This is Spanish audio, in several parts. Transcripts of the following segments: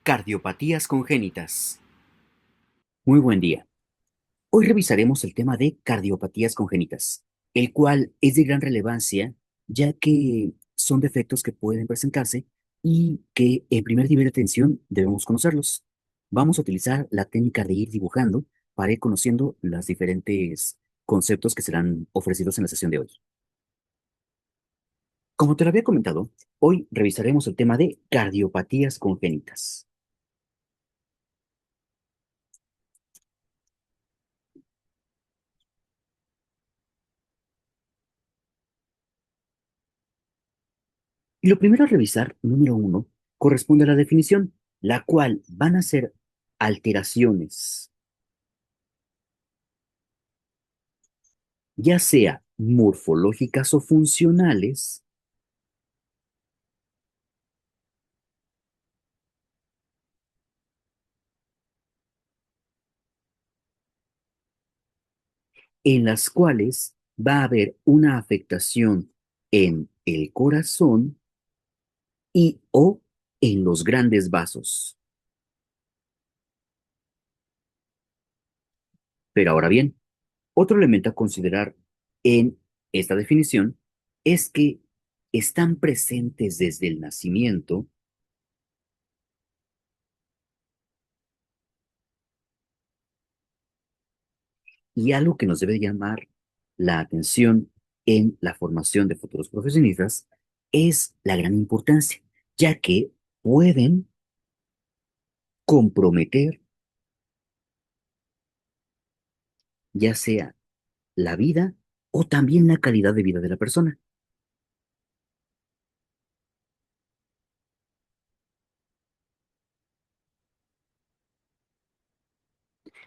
Cardiopatías congénitas. Muy buen día. Hoy revisaremos el tema de cardiopatías congénitas, el cual es de gran relevancia ya que son defectos que pueden presentarse y que en primer nivel de atención debemos conocerlos. Vamos a utilizar la técnica de ir dibujando para ir conociendo los diferentes conceptos que serán ofrecidos en la sesión de hoy. Como te lo había comentado, hoy revisaremos el tema de cardiopatías congénitas. Y lo primero a revisar, número uno, corresponde a la definición, la cual van a ser alteraciones, ya sea morfológicas o funcionales, en las cuales va a haber una afectación en el corazón y o en los grandes vasos. Pero ahora bien, otro elemento a considerar en esta definición es que están presentes desde el nacimiento y algo que nos debe llamar la atención en la formación de futuros profesionistas es la gran importancia, ya que pueden comprometer ya sea la vida o también la calidad de vida de la persona.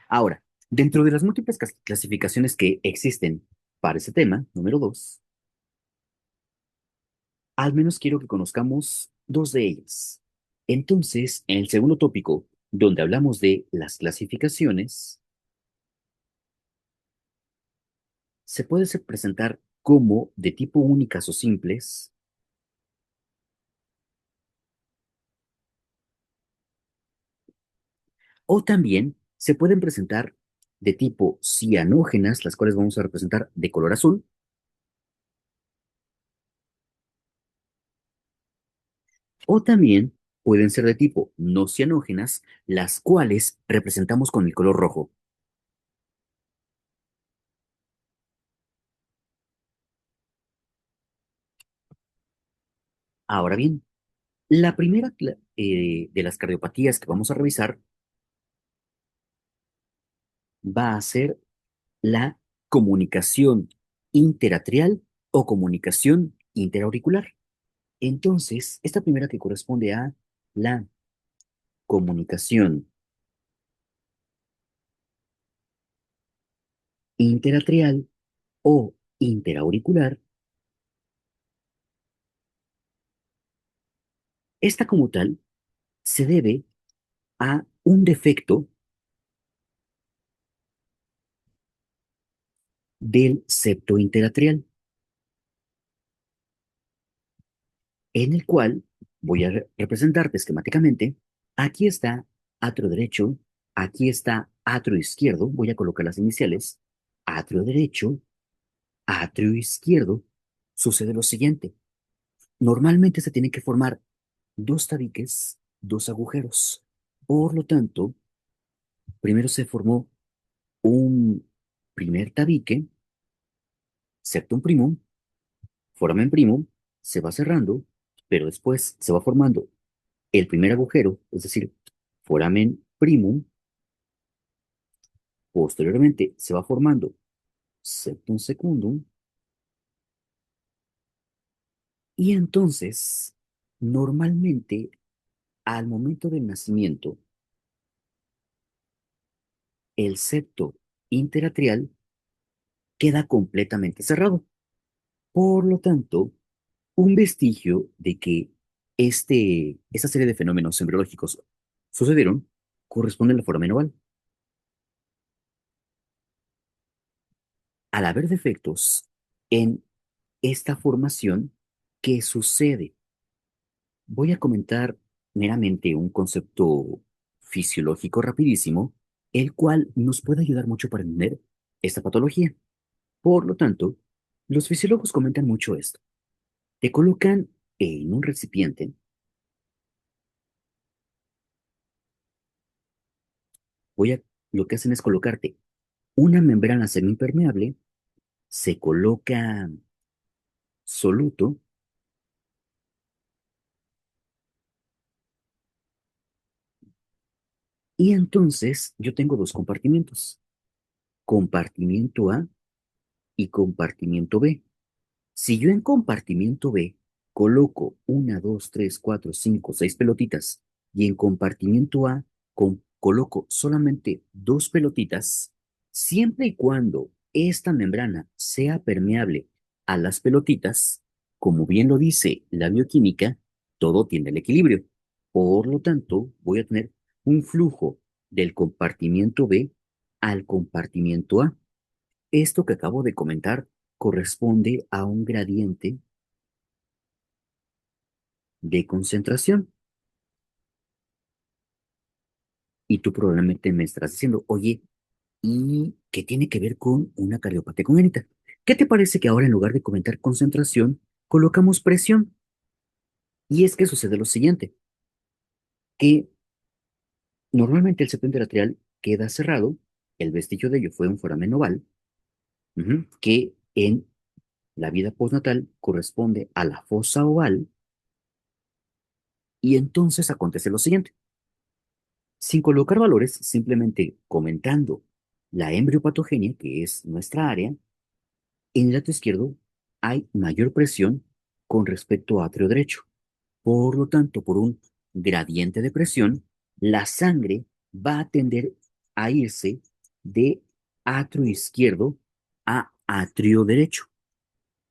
Ahora, dentro de las múltiples clasificaciones que existen para ese tema, número dos, al menos quiero que conozcamos dos de ellas. Entonces, en el segundo tópico, donde hablamos de las clasificaciones, se puede presentar como de tipo únicas o simples, o también se pueden presentar de tipo cianógenas, las cuales vamos a representar de color azul, o también pueden ser de tipo no cianógenas, las cuales representamos con el color rojo. Ahora bien, la primera de las cardiopatías que vamos a revisar va a ser la comunicación interatrial o comunicación interauricular. Entonces, esta primera que corresponde a la comunicación interatrial o interauricular, esta como tal se debe a un defecto del septo interatrial, en el cual voy a representarte esquemáticamente. Aquí está atrio derecho, aquí está atrio izquierdo, voy a colocar las iniciales, atrio derecho, atrio izquierdo. Sucede lo siguiente, normalmente se tienen que formar dos tabiques, dos agujeros. Por lo tanto, primero se formó un primer tabique, septum primum, foramen primum, se va cerrando, pero después se va formando el primer agujero, es decir, foramen primum, posteriormente se va formando septum secundum, y entonces, normalmente, al momento del nacimiento, el septo interatrial queda completamente cerrado. Por lo tanto, un vestigio de que esta serie de fenómenos embriológicos sucedieron corresponde a la foramen oval. Al haber defectos en esta formación, ¿qué sucede? Voy a comentar meramente un concepto fisiológico rapidísimo, el cual nos puede ayudar mucho para entender esta patología. Por lo tanto, los fisiólogos comentan mucho esto. Te colocan en un recipiente, voy a, lo que hacen es colocarte una membrana semipermeable, se coloca soluto y entonces yo tengo dos compartimientos, compartimiento A y compartimiento B. Si yo en compartimiento B coloco una, dos, tres, cuatro, cinco, seis pelotitas y en compartimiento A coloco solamente dos pelotitas, siempre y cuando esta membrana sea permeable a las pelotitas, como bien lo dice la bioquímica, todo tiene el equilibrio. Por lo tanto, voy a tener un flujo del compartimiento B al compartimiento A. Esto que acabo de comentar corresponde a un gradiente de concentración. Y tú probablemente me estarás diciendo, oye, ¿y qué tiene que ver con una cardiopatía congénita? ¿Qué te parece que ahora en lugar de comentar concentración, colocamos presión? Y es que sucede lo siguiente, que normalmente el septo arterial queda cerrado, el vestigio de ello fue un foramen oval, que en la vida postnatal corresponde a la fosa oval, y entonces acontece lo siguiente. Sin colocar valores, simplemente comentando la embriopatogenia, que es nuestra área, en el lado izquierdo hay mayor presión con respecto a atrio derecho. Por lo tanto, por un gradiente de presión, la sangre va a tender a irse de atrio izquierdo a atrio derecho.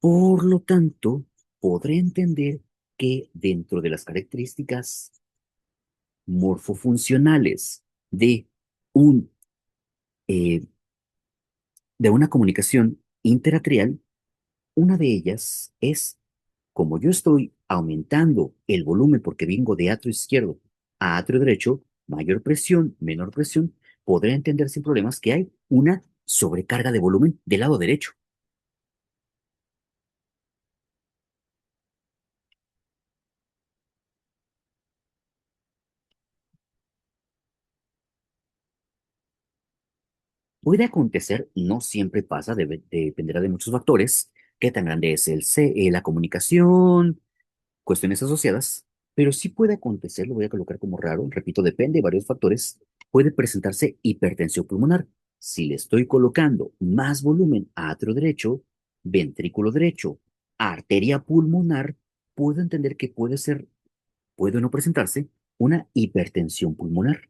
Por lo tanto, podré entender que dentro de las características morfofuncionales de un eh, de una comunicación interatrial, una de ellas es, como yo estoy aumentando el volumen porque vengo de atrio izquierdo a atrio derecho, mayor presión, menor presión, podré entender sin problemas que hay una sobrecarga de volumen del lado derecho. Puede acontecer, no siempre pasa, dependerá de muchos factores, qué tan grande es la comunicación, cuestiones asociadas, pero sí puede acontecer, lo voy a colocar como raro, repito, depende de varios factores, puede presentarse hipertensión pulmonar. Si le estoy colocando más volumen a atrio derecho, ventrículo derecho, arteria pulmonar, puedo entender que puede ser, puede no presentarse una hipertensión pulmonar.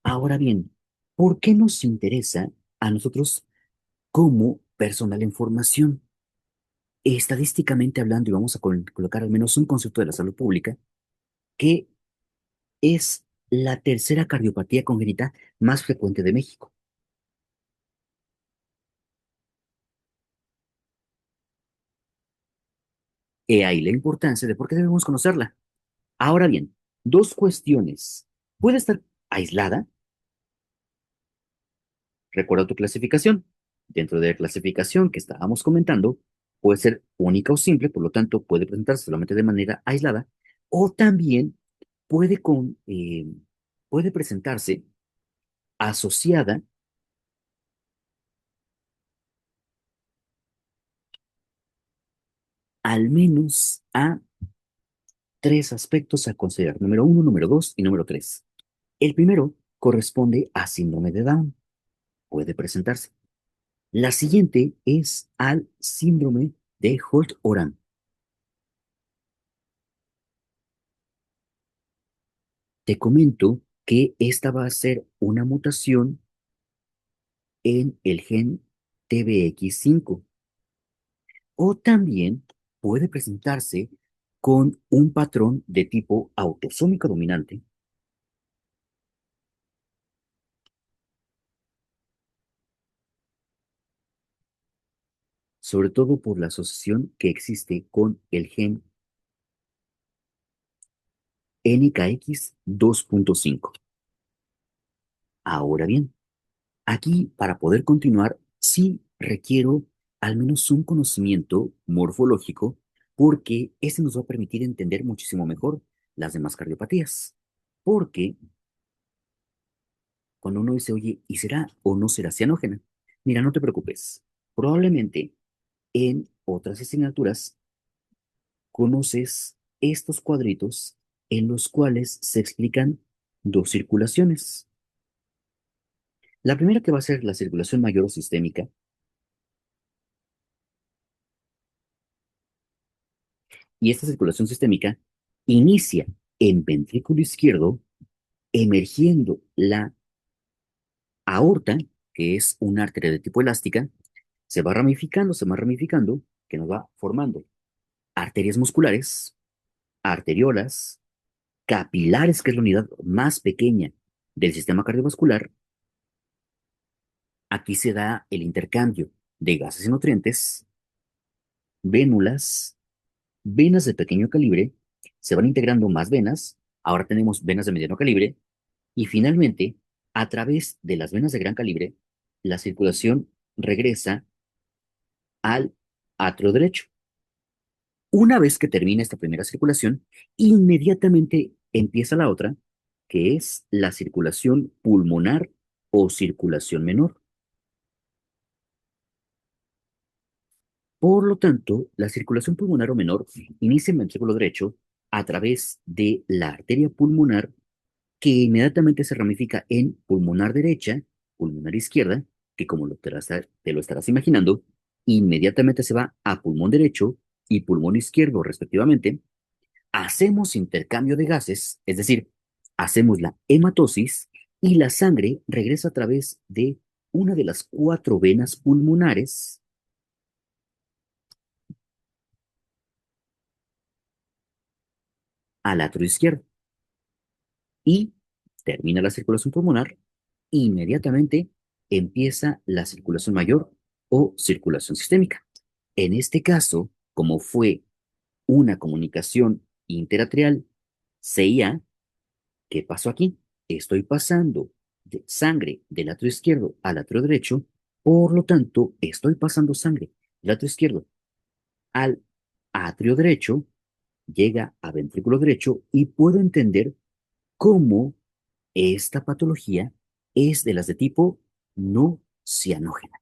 Ahora bien, ¿por qué nos interesa a nosotros como personal en formación? Estadísticamente hablando, y vamos a colocar al menos un concepto de la salud pública, que es la tercera cardiopatía congénita más frecuente de México. He ahí la importancia de por qué debemos conocerla. Ahora bien, dos cuestiones. Puede estar aislada, recuerda tu clasificación. Dentro de la clasificación que estábamos comentando, puede ser única o simple, por lo tanto, puede presentarse solamente de manera aislada, o también puede, puede presentarse asociada al menos a tres aspectos a considerar. Número uno, número dos y número tres. El primero corresponde a síndrome de Down. Puede presentarse. La siguiente es al síndrome de Holt-Oram. Te comento que esta va a ser una mutación en el gen TBX5 o también puede presentarse con un patrón de tipo autosómico dominante. sobre todo por la asociación que existe con el gen NKX2.5. Ahora bien, aquí para poder continuar, sí requiero al menos un conocimiento morfológico porque ese nos va a permitir entender muchísimo mejor las demás cardiopatías. Porque cuando uno dice, oye, ¿y será o no será cianógena? Mira, no te preocupes. Probablemente en otras asignaturas conoces estos cuadritos en los cuales se explican dos circulaciones. La primera que va a ser la circulación mayor o sistémica, y esta circulación sistémica inicia en ventrículo izquierdo, emergiendo la aorta, que es una arteria de tipo elástica, se va ramificando, que nos va formando arterias musculares, arteriolas, capilares, que es la unidad más pequeña del sistema cardiovascular. Aquí se da el intercambio de gases y nutrientes, vénulas, venas de pequeño calibre, se van integrando más venas, ahora tenemos venas de mediano calibre, y finalmente, a través de las venas de gran calibre, la circulación regresa al atrio derecho. Una vez que termina esta primera circulación, inmediatamente empieza la otra, que es la circulación pulmonar o circulación menor. Por lo tanto, la circulación pulmonar o menor inicia en ventrículo derecho a través de la arteria pulmonar que inmediatamente se ramifica en pulmonar derecha, pulmonar izquierda, que como te lo estarás imaginando, inmediatamente se va a pulmón derecho y pulmón izquierdo respectivamente. Hacemos intercambio de gases, es decir, hacemos la hematosis y la sangre regresa a través de una de las cuatro venas pulmonares al atrio izquierdo y termina la circulación pulmonar, inmediatamente empieza la circulación mayor o circulación sistémica. En este caso, como fue una comunicación interatrial CIA, ¿qué pasó aquí? Estoy pasando de sangre del atrio izquierdo al atrio derecho, por lo tanto, estoy pasando sangre del atrio izquierdo al atrio derecho, llega a ventrículo derecho y puedo entender cómo esta patología es de las de tipo no cianógena.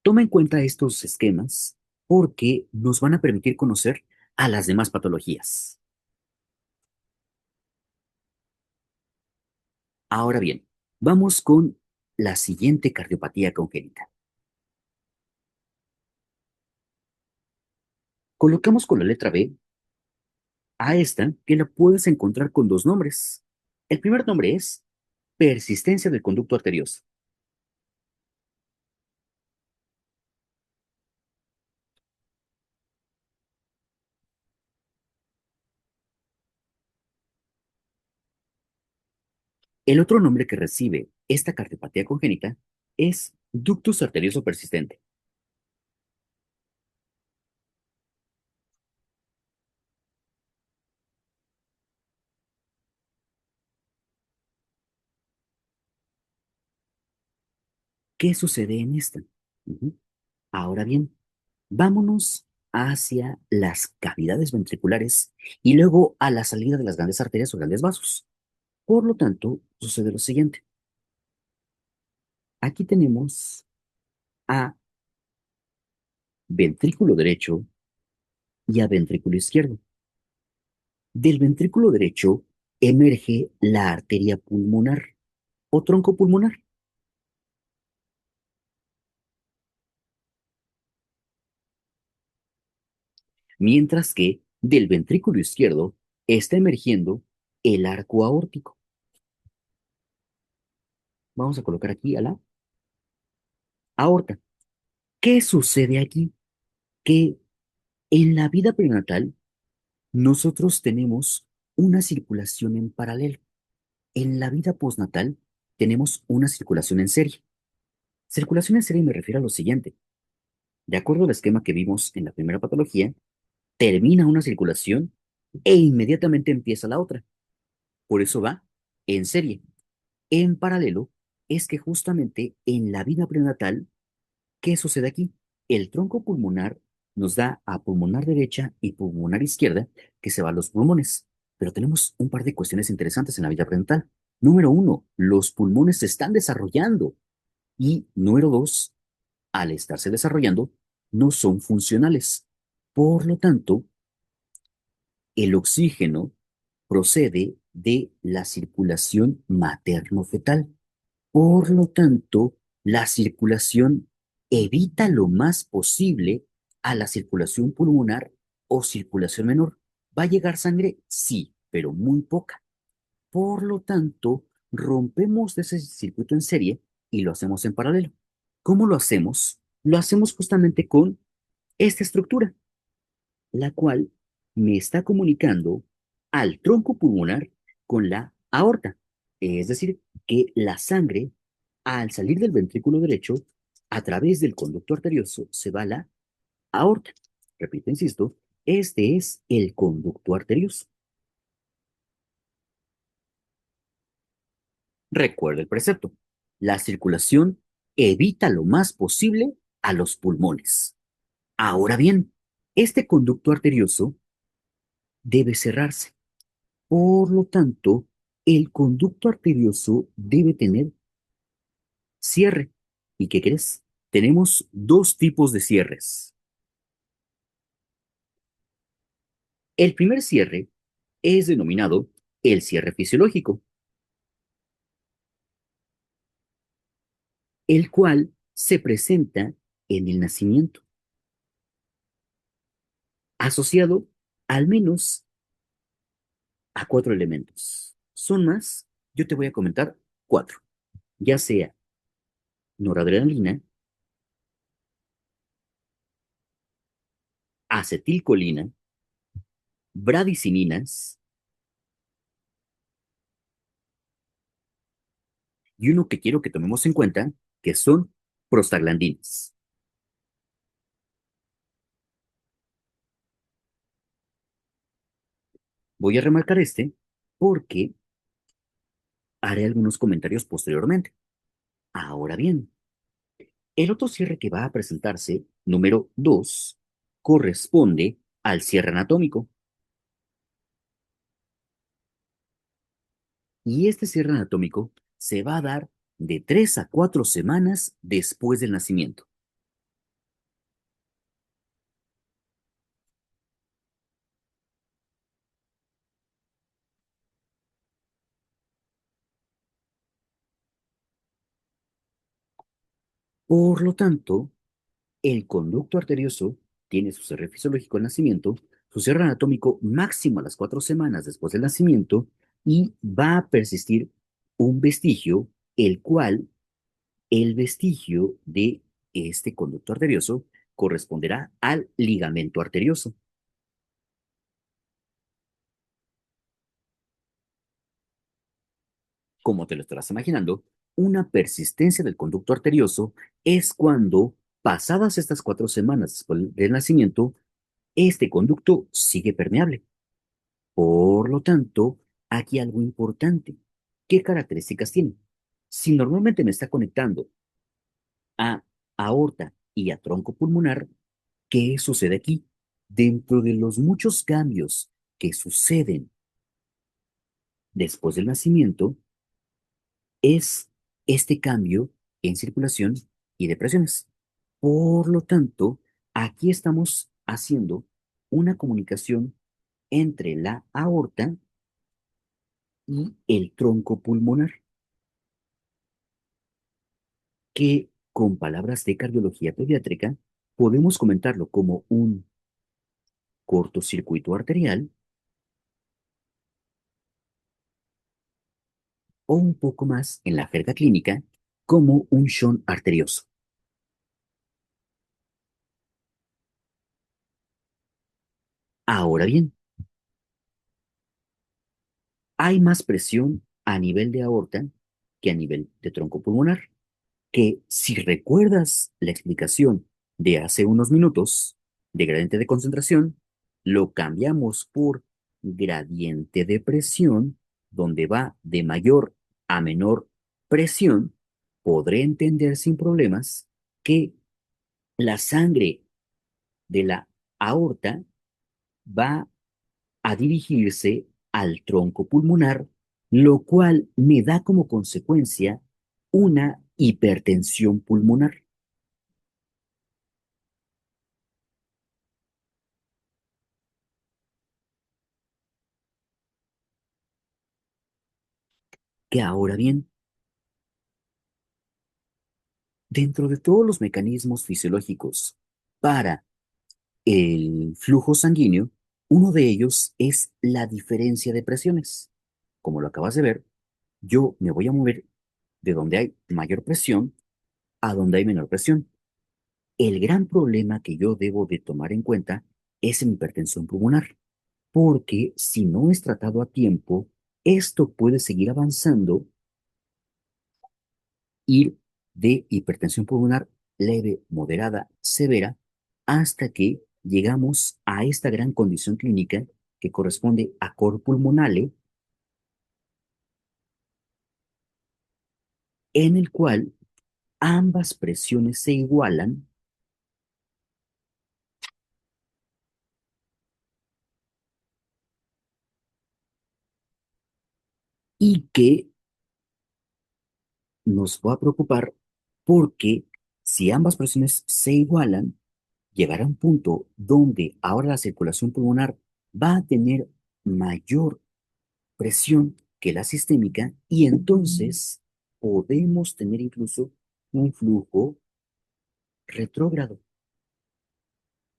Toma en cuenta estos esquemas porque nos van a permitir conocer a las demás patologías. Ahora bien, vamos con la siguiente cardiopatía congénita. Colocamos con la letra B a esta que la puedes encontrar con dos nombres. El primer nombre es persistencia del conducto arterioso. El otro nombre que recibe esta cardiopatía congénita es ductus arterioso persistente. ¿Qué sucede en esta? Ujú. Ahora bien, vámonos hacia las cavidades ventriculares y luego a la salida de las grandes arterias o grandes vasos. Por lo tanto, sucede lo siguiente. Aquí tenemos a ventrículo derecho y a ventrículo izquierdo. Del ventrículo derecho emerge la arteria pulmonar o tronco pulmonar, mientras que del ventrículo izquierdo está emergiendo el arco aórtico. Vamos a colocar aquí a la aorta. ¿Qué sucede aquí? Que En la vida prenatal, nosotros tenemos una circulación en paralelo. En la vida postnatal, tenemos una circulación en serie. Circulación en serie me refiero a lo siguiente. De acuerdo al esquema que vimos en la primera patología, termina una circulación e inmediatamente empieza la otra. Por eso va en serie. En paralelo, es que justamente en la vida prenatal, ¿qué sucede aquí? El tronco pulmonar nos da a pulmonar derecha y pulmonar izquierda, que se va a los pulmones. Pero tenemos un par de cuestiones interesantes en la vida prenatal. Número uno, los pulmones se están desarrollando. Y número dos, al estarse desarrollando, no son funcionales. Por lo tanto, el oxígeno procede de la circulación materno-fetal. Por lo tanto, la circulación evita lo más posible a la circulación pulmonar o circulación menor. ¿Va a llegar sangre? Sí, pero muy poca. Por lo tanto, rompemos ese circuito en serie y lo hacemos en paralelo. ¿Cómo lo hacemos? Lo hacemos justamente con esta estructura, la cual me está comunicando al tronco pulmonar con la aorta. Es decir, que la sangre, al salir del ventrículo derecho, a través del conducto arterioso, se va a la aorta. Repito, insisto, este es el conducto arterioso. Recuerda el precepto. La circulación evita lo más posible a los pulmones. Ahora bien, este conducto arterioso debe cerrarse. Por lo tanto, el conducto arterioso debe tener cierre. ¿Y qué crees? Tenemos dos tipos de cierres. El primer cierre es denominado el cierre fisiológico, el cual se presenta en el nacimiento, asociado al menos a cuatro elementos. Son más, yo te voy a comentar cuatro, ya sea noradrenalina, acetilcolina, bradicininas y uno que quiero que tomemos en cuenta, que son prostaglandinas. Voy a remarcar este porque haré algunos comentarios posteriormente. Ahora bien, el otro cierre que va a presentarse, número 2, corresponde al cierre anatómico. Y este cierre anatómico se va a dar de 3 a 4 semanas después del nacimiento. Por lo tanto, el conducto arterioso tiene su cierre fisiológico al nacimiento, su cierre anatómico máximo a las 4 semanas después del nacimiento y va a persistir un vestigio, el cual el vestigio de este conducto arterioso corresponderá al ligamento arterioso. Como te lo estarás imaginando, una persistencia del conducto arterioso es cuando, pasadas estas 4 semanas después del nacimiento, este conducto sigue permeable. Por lo tanto, aquí algo importante. ¿Qué características tiene? Si normalmente me está conectando a aorta y a tronco pulmonar, ¿qué sucede aquí? Dentro de los muchos cambios que suceden después del nacimiento, es este cambio en circulación y de presiones. Por lo tanto, aquí estamos haciendo una comunicación entre la aorta y el tronco pulmonar, que con palabras de cardiología pediátrica podemos comentarlo como un cortocircuito arterial o un poco más en la jerga clínica como un shunt arterioso. Ahora bien, hay más presión a nivel de aorta que a nivel de tronco pulmonar, que si recuerdas la explicación de hace unos minutos de gradiente de concentración, lo cambiamos por gradiente de presión, donde va de mayor a menor presión, podré entender sin problemas que la sangre de la aorta va a dirigirse al tronco pulmonar, lo cual me da como consecuencia una hipertensión pulmonar, que ahora bien, dentro de todos los mecanismos fisiológicos para el flujo sanguíneo, uno de ellos es la diferencia de presiones. Como lo acabas de ver, yo me voy a mover de donde hay mayor presión a donde hay menor presión. El gran problema que yo debo de tomar en cuenta es mi hipertensión pulmonar, porque si no es tratado a tiempo, esto puede seguir avanzando, ir de hipertensión pulmonar leve, moderada, severa, hasta que llegamos a esta gran condición clínica que corresponde a cor pulmonale, en el cual ambas presiones se igualan y que nos va a preocupar porque si ambas presiones se igualan, llegará un punto donde ahora la circulación pulmonar va a tener mayor presión que la sistémica y entonces podemos tener incluso un flujo retrógrado.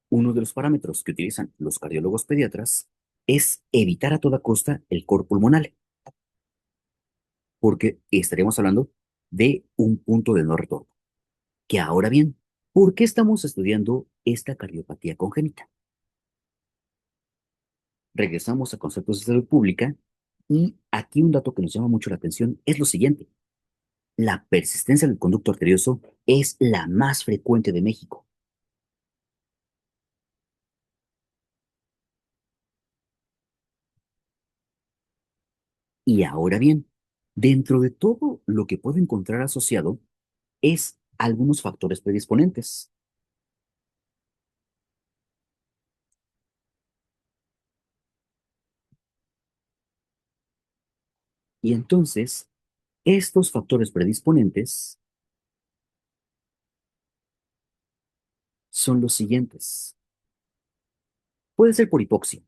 Uno de los parámetros que utilizan los cardiólogos pediatras es evitar a toda costa el cor pulmonar, porque estaríamos hablando de un punto de no retorno. Que ahora bien, ¿por qué estamos estudiando esta cardiopatía congénita? Regresamos a conceptos de salud pública y aquí un dato que nos llama mucho la atención es lo siguiente. La persistencia del conducto arterioso es la más frecuente de México. Y ahora bien, dentro de todo lo que puedo encontrar asociado es algunos factores predisponentes. Y entonces, estos factores predisponentes son los siguientes. Puede ser por hipoxia.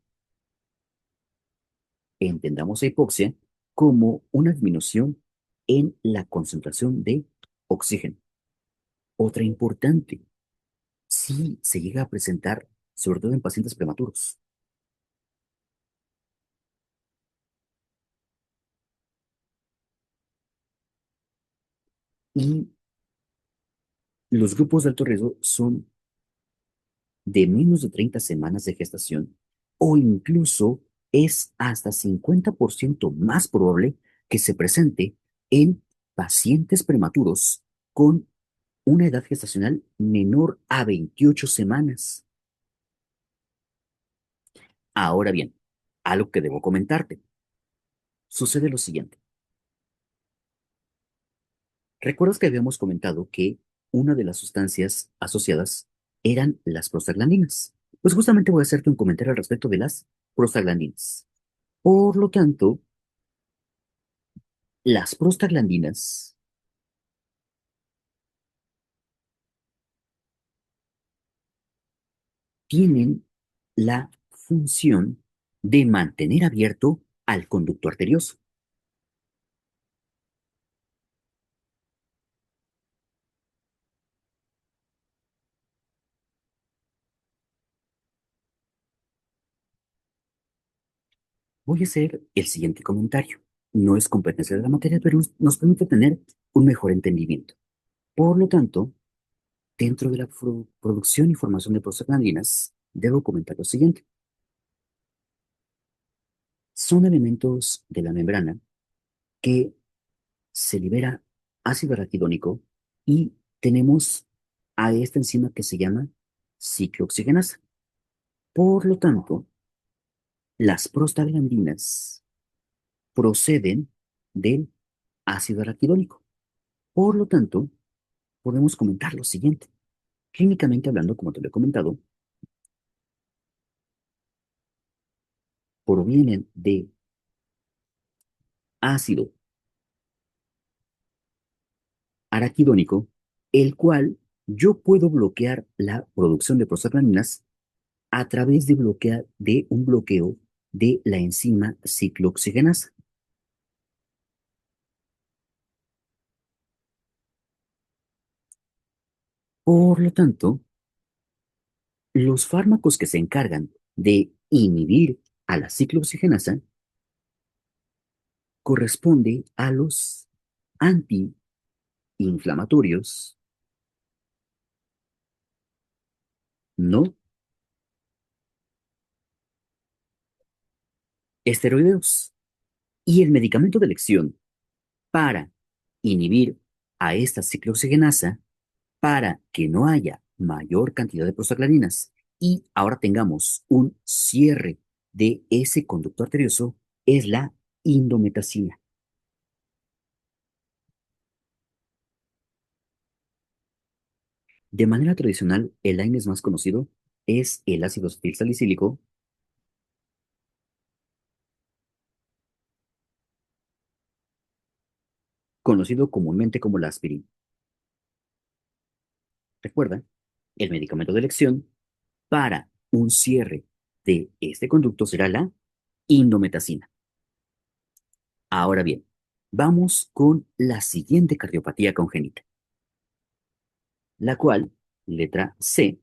Entendamos a hipoxia como una disminución en la concentración de oxígeno. Otra importante, si se llega a presentar, sobre todo en pacientes prematuros. Y los grupos de alto riesgo son de menos de 30 semanas de gestación o incluso es hasta 50% más probable que se presente en pacientes prematuros con una edad gestacional menor a 28 semanas. Ahora bien, algo que debo comentarte. Sucede lo siguiente. ¿Recuerdas que habíamos comentado que una de las sustancias asociadas eran las prostaglandinas? Pues justamente voy a hacerte un comentario al respecto de las prostaglandinas. Por lo tanto, las prostaglandinas tienen la función de mantener abierto al conducto arterioso. Voy a hacer el siguiente comentario. No es competencia de la materia, pero nos permite tener un mejor entendimiento. Por lo tanto, dentro de la producción y formación de prostaglandinas, debo comentar lo siguiente. son elementos de la membrana que se libera ácido araquidónico y tenemos a esta enzima que se llama ciclooxigenasa. Por lo tanto, las prostaglandinas proceden del ácido araquidónico. Por lo tanto, podemos comentar lo siguiente. Clínicamente hablando, como te lo he comentado, provienen de ácido araquidónico, el cual yo puedo bloquear la producción de prostaglandinas a través de un bloqueo de la enzima ciclooxigenasa. Por lo tanto, los fármacos que se encargan de inhibir a la ciclooxigenasa corresponde a los antiinflamatorios no esteroideos. Y el medicamento de elección para inhibir a esta ciclooxigenasa, para que no haya mayor cantidad de prostaglandinas y ahora tengamos un cierre de ese conducto arterioso, es la indometacina. De manera tradicional, el AINES más conocido es el ácido acetil salicílico, conocido comúnmente como la aspirina. Recuerda, el medicamento de elección para un cierre de este conducto será la indometacina. Ahora bien, vamos con la siguiente cardiopatía congénita, la cual, letra C,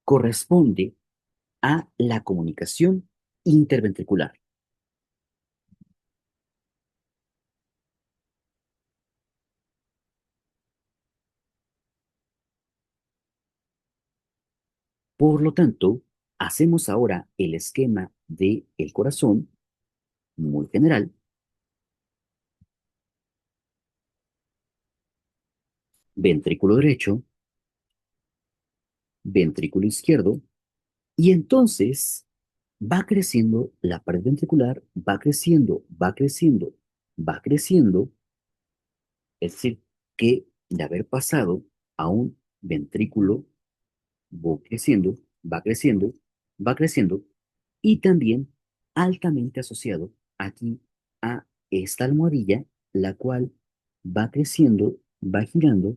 corresponde a la comunicación interventricular. Por lo tanto, hacemos ahora el esquema del corazón muy general, ventrículo derecho, ventrículo izquierdo, y entonces va creciendo la pared ventricular, va creciendo, va creciendo, va creciendo, es decir, que de haber pasado a un ventrículo, va creciendo, va creciendo, va creciendo, y también altamente asociado aquí a esta almohadilla, la cual va creciendo, va girando,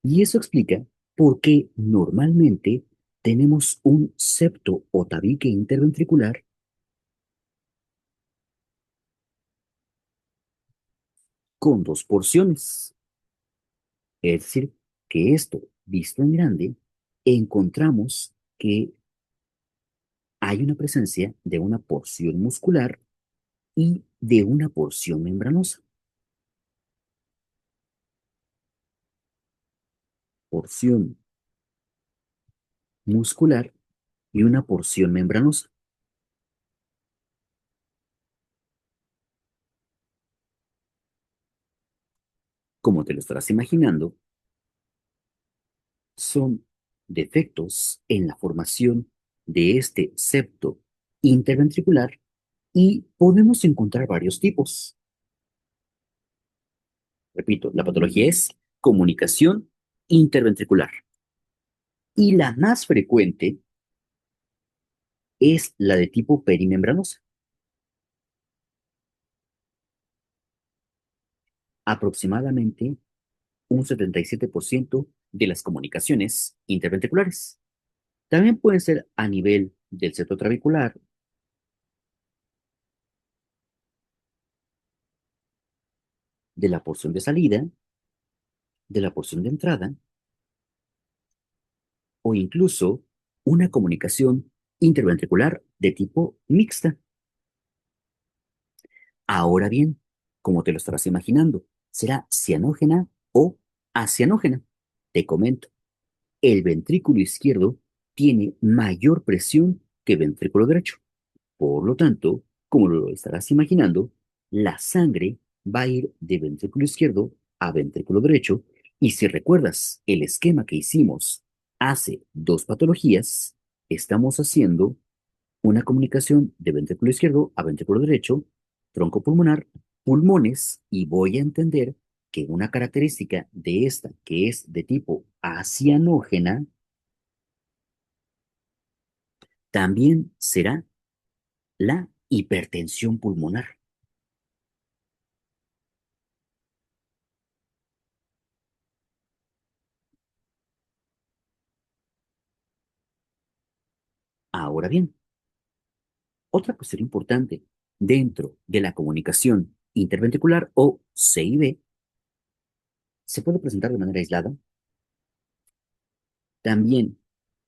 y eso explica por qué normalmente tenemos un septo o tabique interventricular con dos porciones. Es decir, que esto, visto en grande, encontramos que hay una presencia de una porción muscular y de una porción membranosa. Porción muscular y una porción membranosa. Como te lo estarás imaginando, son defectos en la formación de este septo interventricular y podemos encontrar varios tipos. Repito, la patología es comunicación interventricular y la más frecuente es la de tipo perimembranosa. Aproximadamente un 77% de las comunicaciones interventriculares. También pueden ser a nivel del septo trabecular, de la porción de salida, de la porción de entrada o incluso una comunicación interventricular de tipo mixta. Ahora bien, como te lo estarás imaginando, será cianógena o acianógena. Te comento, el ventrículo izquierdo tiene mayor presión que el ventrículo derecho. Por lo tanto, Como lo estarás imaginando, la sangre va a ir de ventrículo izquierdo a ventrículo derecho, y si recuerdas el esquema que hicimos hace dos patologías, estamos haciendo una comunicación de ventrículo izquierdo a ventrículo derecho, tronco pulmonar, pulmones, y voy a entender que una característica de esta, que es de tipo acianógena, también será la hipertensión pulmonar. Ahora bien, otra cuestión importante dentro de la comunicación interventricular o CIV se puede presentar de manera aislada, también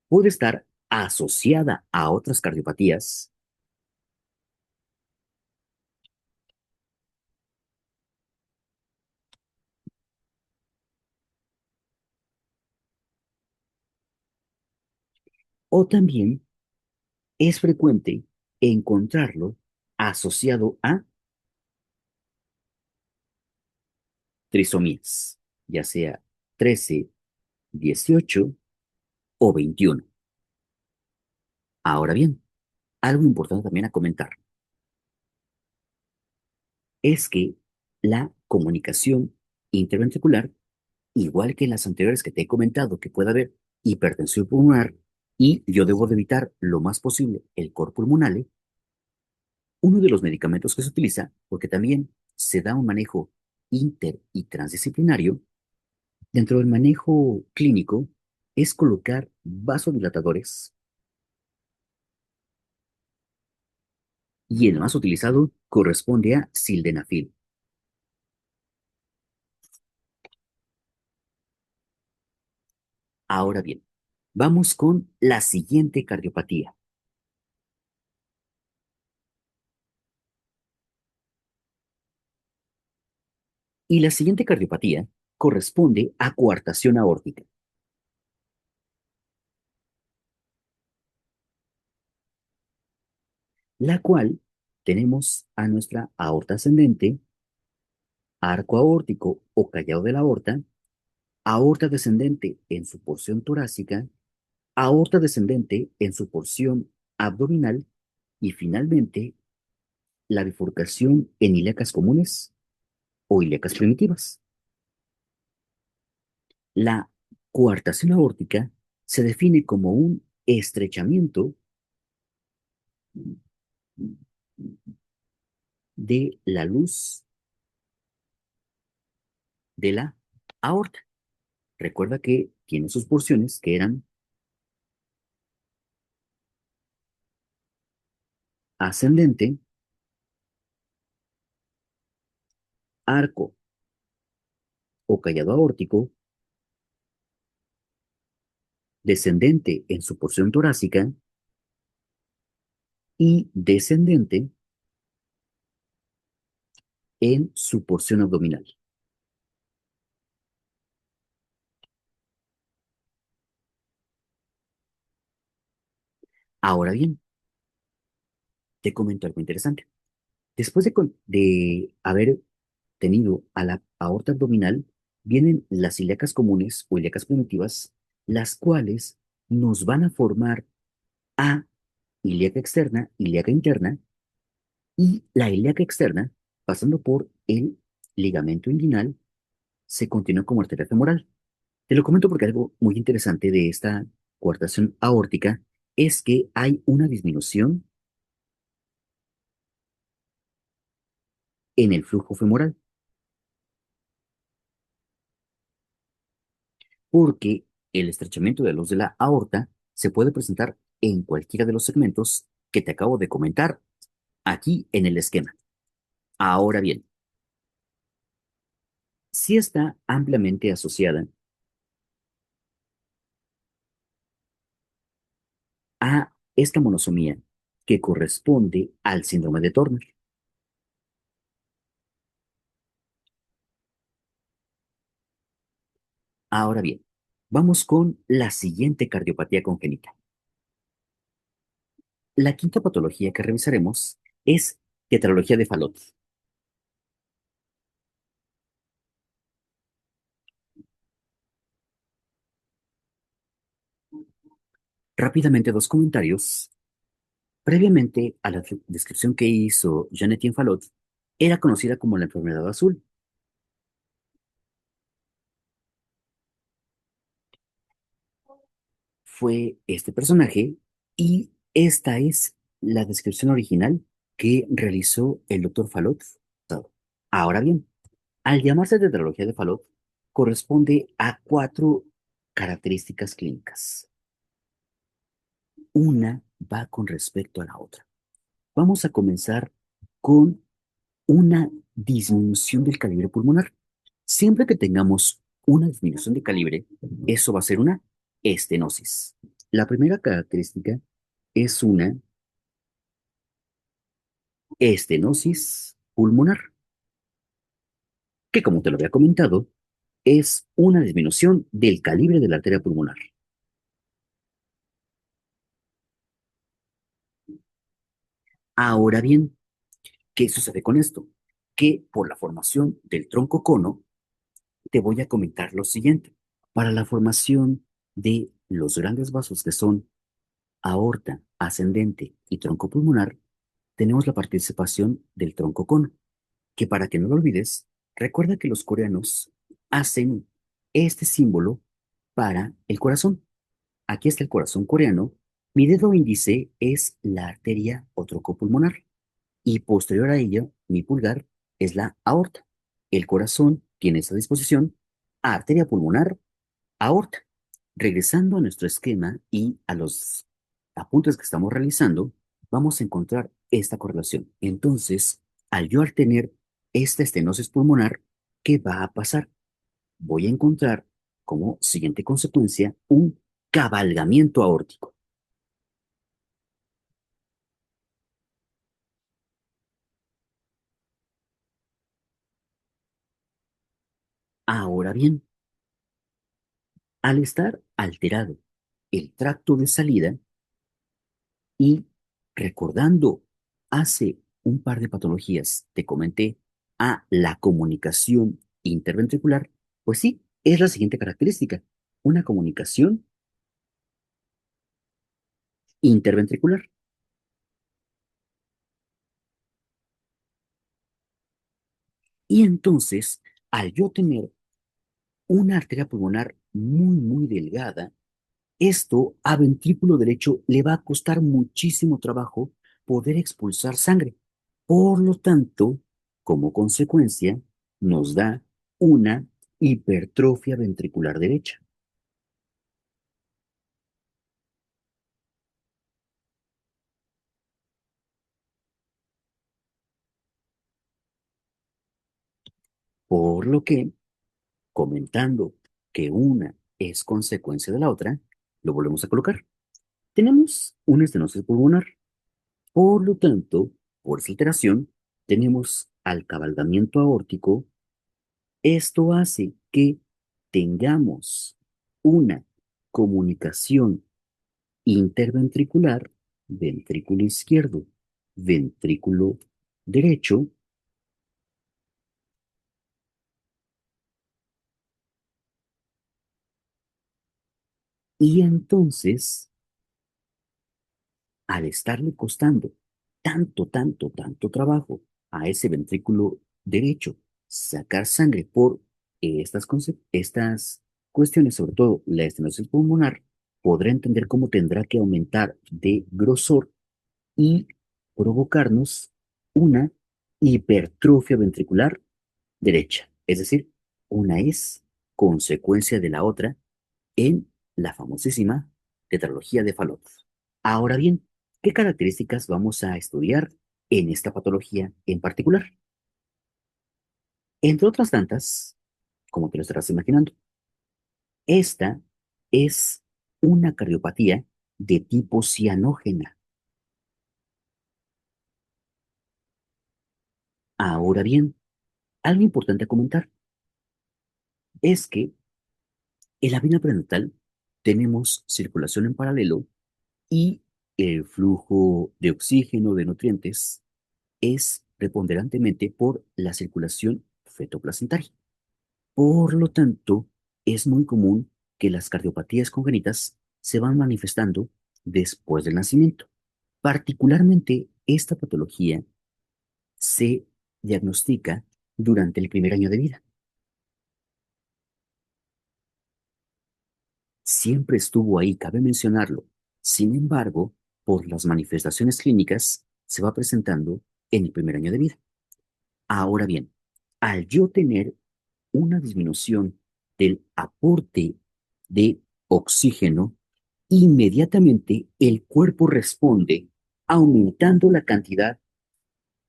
puede estar asociada a otras cardiopatías, o también es frecuente encontrarlo asociado a trisomías, ya sea 13, 18 o 21. Ahora bien, algo importante también a comentar es que la comunicación interventricular, igual que en las anteriores que te he comentado, que puede haber hipertensión pulmonar y yo debo de evitar lo más posible el cor pulmonale, uno de los medicamentos que se utiliza, porque también se da un manejo inter y transdisciplinario, dentro del manejo clínico, es colocar vasodilatadores, y el más utilizado corresponde a sildenafil. Ahora bien, vamos con la siguiente cardiopatía. Y la siguiente cardiopatía corresponde a coartación aórtica, la cual tenemos a nuestra aorta ascendente, arco aórtico o callado de la aorta, aorta descendente en su porción torácica, aorta descendente en su porción abdominal, y finalmente la bifurcación en ilíacas comunes o ilíacas primitivas. La coartación aórtica se define como un estrechamiento de la luz de la aorta. Recuerda que tiene sus porciones que eran ascendente, arco o callado aórtico, descendente en su porción torácica y descendente en su porción abdominal. Ahora bien, te comento algo interesante. Después de haber tenido a la aorta abdominal, vienen las ilíacas comunes o ilíacas primitivas, las cuales nos van a formar a ilíaca externa, ilíaca interna, y la ilíaca externa, pasando por el ligamento inguinal, se continúa como arteria femoral. Te lo comento porque algo muy interesante de esta coartación aórtica es que hay una disminución en el flujo femoral, porque el estrechamiento de la luz de la aorta se puede presentar en cualquiera de los segmentos que te acabo de comentar aquí en el esquema. Ahora bien, si está ampliamente asociada a esta monosomía que corresponde al síndrome de Turner. Ahora bien, vamos con la siguiente cardiopatía congénita. La quinta patología que revisaremos es Tetralogía de Fallot. Rápidamente dos comentarios. Previamente a la descripción que hizo Jeanette Fallot, era conocida como la enfermedad azul. Fue este personaje y esta es la descripción original que realizó el doctor Fallot. Ahora bien, al llamarse tetralogía de Fallot, corresponde a cuatro características clínicas. Una va con respecto a la otra. Vamos a comenzar con una disminución del calibre pulmonar. Siempre que tengamos una disminución de calibre, eso va a ser una estenosis. La primera característica es una estenosis pulmonar, que como te lo había comentado, es una disminución del calibre de la arteria pulmonar. Ahora bien, ¿qué sucede con esto? Que por la formación del tronco cono, te voy a comentar lo siguiente. Para la formación de los grandes vasos que son aorta, ascendente y tronco pulmonar, tenemos la participación del tronco cono, que para que no lo olvides, recuerda que los coreanos hacen este símbolo para el corazón. Aquí está el corazón coreano. Mi dedo índice es la arteria o tronco pulmonar y posterior a ello, mi pulgar es la aorta. El corazón tiene esa disposición, arteria pulmonar, aorta. Regresando a nuestro esquema y a los apuntes que estamos realizando, vamos a encontrar esta correlación. Entonces, al tener esta estenosis pulmonar, ¿qué va a pasar? Voy a encontrar como siguiente consecuencia un cabalgamiento aórtico. Ahora bien, al estar alterado el tracto de salida y recordando hace un par de patologías, te comenté a la comunicación interventricular, pues sí, es la siguiente característica, una comunicación interventricular. Y entonces, al yo tener una arteria pulmonar muy delgada, esto a ventrículo derecho le va a costar muchísimo trabajo poder expulsar sangre. Por lo tanto, como consecuencia, nos da una hipertrofia ventricular derecha. Por lo que, comentando que una es consecuencia de la otra, lo volvemos a colocar. Tenemos una estenosis pulmonar. Por lo tanto, por esa alteración, tenemos al cabalgamiento aórtico. Esto hace que tengamos una comunicación interventricular, ventrículo izquierdo, ventrículo derecho, y entonces, al estarle costando tanto trabajo a ese ventrículo derecho sacar sangre por estas cuestiones, sobre todo la estenosis pulmonar, podrá entender cómo tendrá que aumentar de grosor y provocarnos una hipertrofia ventricular derecha. Es decir, una es consecuencia de la otra en la famosísima tetralogía de Fallot. Ahora bien, ¿qué características vamos a estudiar en esta patología en particular? Entre otras tantas, como te lo estarás imaginando, esta es una cardiopatía de tipo cianógena. Ahora bien, algo importante a comentar es que en la vena prenatal tenemos circulación en paralelo y el flujo de oxígeno, de nutrientes, es preponderantemente por la circulación fetoplacentaria. Por lo tanto, es muy común que las cardiopatías congénitas se van manifestando después del nacimiento. Particularmente, esta patología se diagnostica durante el primer año de vida. Siempre estuvo ahí, cabe mencionarlo. Sin embargo, por las manifestaciones clínicas, se va presentando en el primer año de vida. Ahora bien, al yo tener una disminución del aporte de oxígeno, inmediatamente el cuerpo responde aumentando la cantidad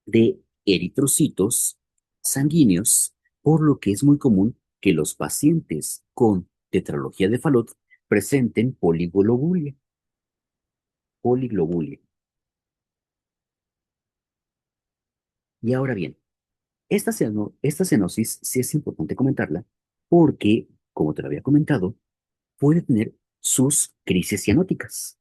de eritrocitos sanguíneos, por lo que es muy común que los pacientes con tetralogía de Fallot presenten poliglobulia. Poliglobulia. Y ahora bien, esta cianosis sí es importante comentarla porque, como te lo había comentado, puede tener sus crisis cianóticas.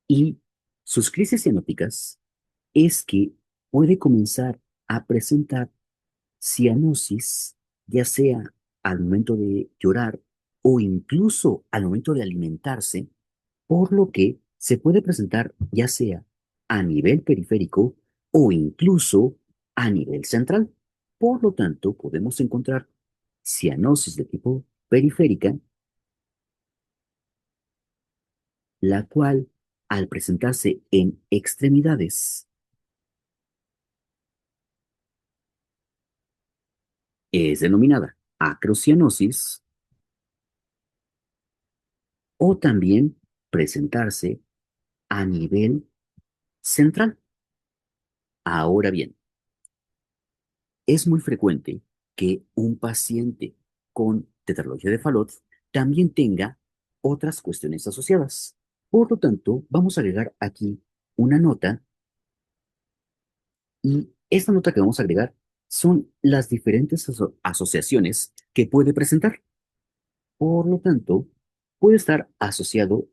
Y sus crisis cianóticas es que puede comenzar a presentar cianosis, ya sea al momento de llorar o incluso al momento de alimentarse, por lo que se puede presentar ya sea a nivel periférico o incluso a nivel central. Por lo tanto, podemos encontrar cianosis de tipo periférica, la cual, al presentarse en extremidades, es denominada acrocianosis o también presentarse a nivel central. Ahora bien, es muy frecuente que un paciente con tetralogía de Fallot también tenga otras cuestiones asociadas. Por lo tanto, vamos a agregar aquí una nota y esta nota que vamos a agregar son las diferentes asociaciones que puede presentar. Por lo tanto, puede estar asociado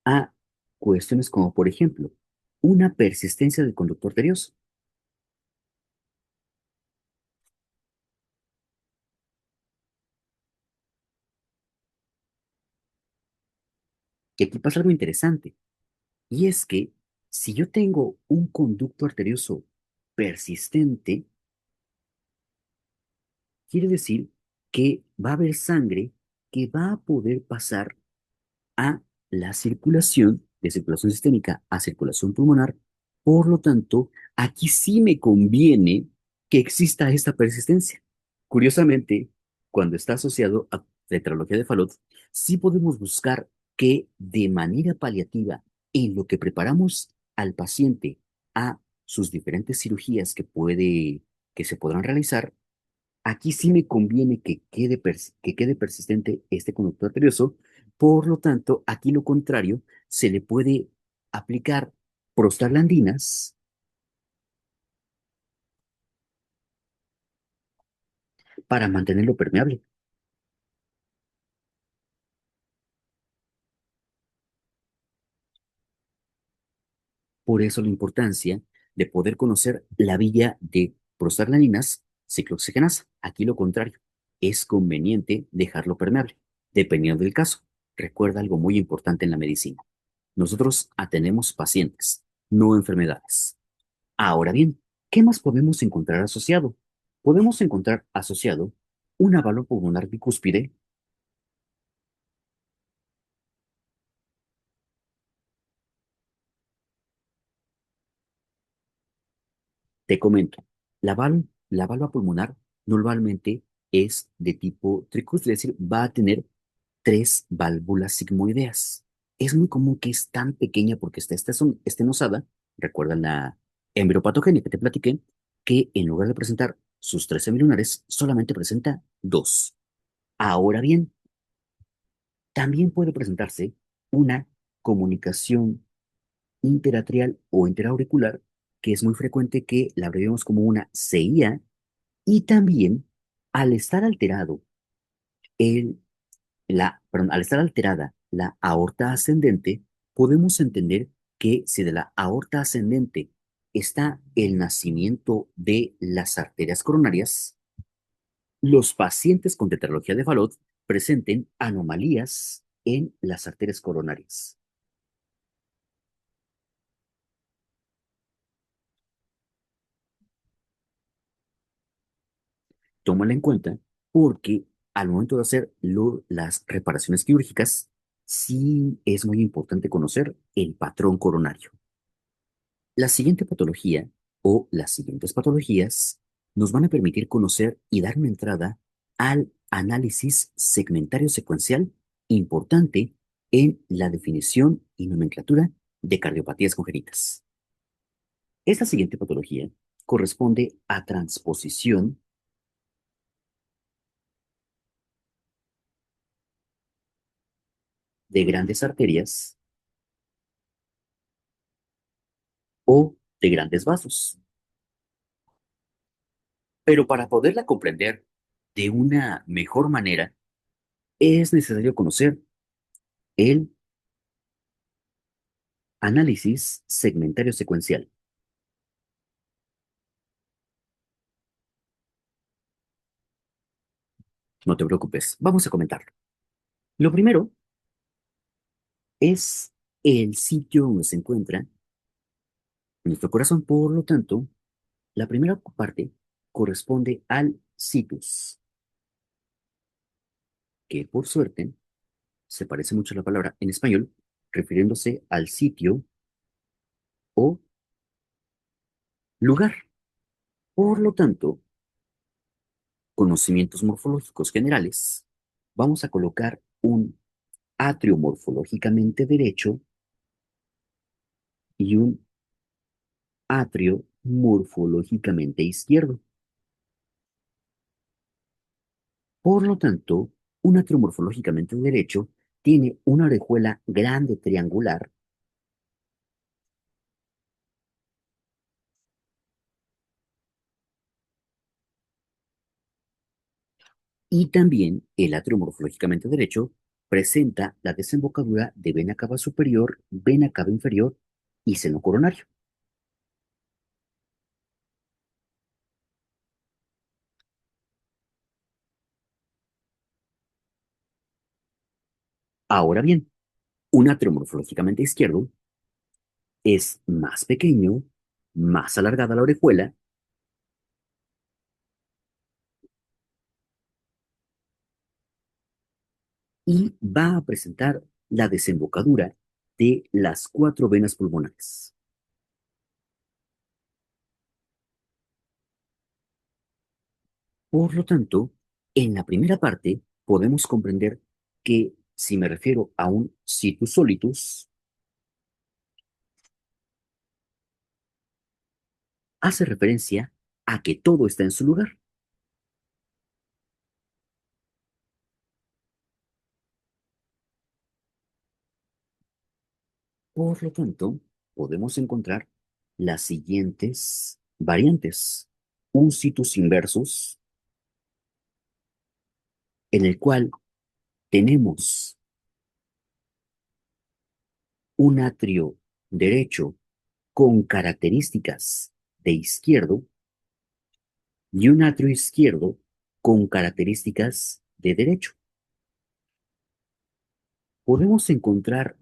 a cuestiones como, por ejemplo, una persistencia del conducto arterioso. Y aquí pasa algo interesante, y es que si yo tengo un conducto arterioso persistente, quiere decir que va a haber sangre que va a poder pasar a la circulación, de circulación sistémica a circulación pulmonar. Por lo tanto, aquí sí me conviene que exista esta persistencia. Curiosamente, cuando está asociado a tetralogía de Fallot, sí podemos buscar que de manera paliativa, en lo que preparamos al paciente a sus diferentes cirugías que se podrán realizar, aquí sí me conviene que quede persistente este conducto arterioso. Por lo tanto, aquí lo contrario, se le puede aplicar prostaglandinas para mantenerlo permeable. Por eso la importancia de poder conocer la vía de prostaglandinas ciclooxigenasa. Aquí lo contrario, es conveniente dejarlo permeable, dependiendo del caso. Recuerda algo muy importante en la medicina. Nosotros atendemos pacientes, no enfermedades. Ahora bien, ¿qué más podemos encontrar asociado? Podemos encontrar asociado una válvula pulmonar bicúspide. Te comento, la válvula pulmonar normalmente es de tipo tricúspide, es decir, va a tener tres válvulas sigmoideas. Es muy común que es tan pequeña porque esta estenosada, recuerda la embriopatogenia que te platiqué, que en lugar de presentar sus 13 lunares, solamente presenta dos. Ahora bien, también puede presentarse una comunicación interatrial o interauricular, que es muy frecuente que la abreviamos como una CIA, y también al estar alterado el, al estar alterada la aorta ascendente, podemos entender que si de la aorta ascendente está el nacimiento de las arterias coronarias, los pacientes con tetralogía de Fallot presenten anomalías en las arterias coronarias. Tómala en cuenta porque al momento de hacer las reparaciones quirúrgicas, sí es muy importante conocer el patrón coronario. La siguiente patología o las siguientes patologías nos van a permitir conocer y dar una entrada al análisis segmentario secuencial importante en la definición y nomenclatura de cardiopatías congénitas. Esta siguiente patología corresponde a transposición de grandes arterias o de grandes vasos. Pero para poderla comprender de una mejor manera, es necesario conocer el análisis segmentario secuencial. No te preocupes, vamos a comentarlo. Lo primero es el sitio donde se encuentra nuestro corazón. Por lo tanto, la primera parte corresponde al situs, que por suerte se parece mucho a la palabra en español, refiriéndose al sitio o lugar. Por lo tanto, conocimientos morfológicos generales, vamos a colocar un atrio morfológicamente derecho y un atrio morfológicamente izquierdo. Por lo tanto, un atrio morfológicamente derecho tiene una orejuela grande triangular y también el atrio morfológicamente derecho presenta la desembocadura de vena cava superior, vena cava inferior y seno coronario. Ahora bien, un atrio morfológicamente izquierdo es más pequeño, más alargada la orejuela y va a presentar la desembocadura de las cuatro venas pulmonares. Por lo tanto, en la primera parte podemos comprender que si me refiero a un situs solitus, hace referencia a que todo está en su lugar. Por lo tanto, podemos encontrar las siguientes variantes. Un situs inversus, en el cual tenemos un atrio derecho con características de izquierdo y un atrio izquierdo con características de derecho. Podemos encontrar